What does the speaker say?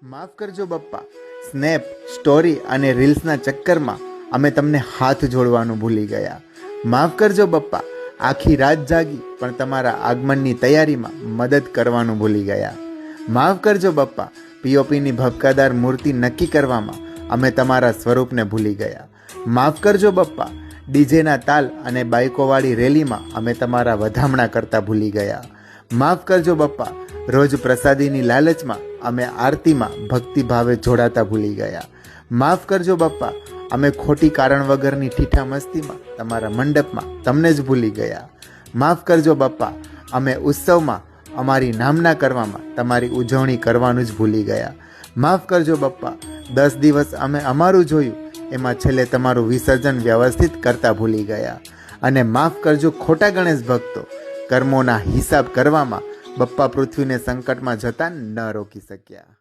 માફ કરજો Bappa, snap, story અને રીલ્સના ચક્કરમાં અમે તમને હાથ જોડવાનું ભૂલી ગયા. માફ કરજો બપ્પા, આખી રાત જાગી પણ તમારા આગમનની તૈયારીમાં મદદ કરવાનું ભૂલી ગયા. માફ કરજો બપ્પા, પીઓપીની ભપકાદાર મૂર્તિ નક્કી કરવામાં અમે તમારા સ્વરૂપને ભૂલી ગયા. માફ કરજો બપ્પા, ડીજેના તાલ અને બાઇકોવાળી રેલીમાં અમે તમારા વધામણા કરતા ભૂલી ગયા. માફ કરજો બપ્પા, રોજ પ્રસાદીની લાલચમાં અમે આરતીમાં ભક્તિભાવે જોડાતા ભૂલી ગયા. માફ કરજો બપ્પા, અમે ખોટી કારણ વગરની ઠીઠા મસ્તીમાં તમારા મંડપમાં તમને જ ભૂલી ગયા. માફ કરજો બપ્પા, અમે ઉત્સવમાં અમારી નામના કરવામાં તમારી ઉજવણી કરવાનું જ ભૂલી ગયા. માફ કરજો બપ્પા, 10 દિવસ અમે અમારું જોયું, એમાં છેલ્લે તમારું વિસર્જન વ્યવસ્થિત કરતા ભૂલી ગયા. અને માફ કરજો ખોટા ગણેશ ભક્તો, કર્મોના હિસાબ કરવામાં બપ્પા પૃથ્વીને સંકટમાં જતા ન રોકી શક્યા.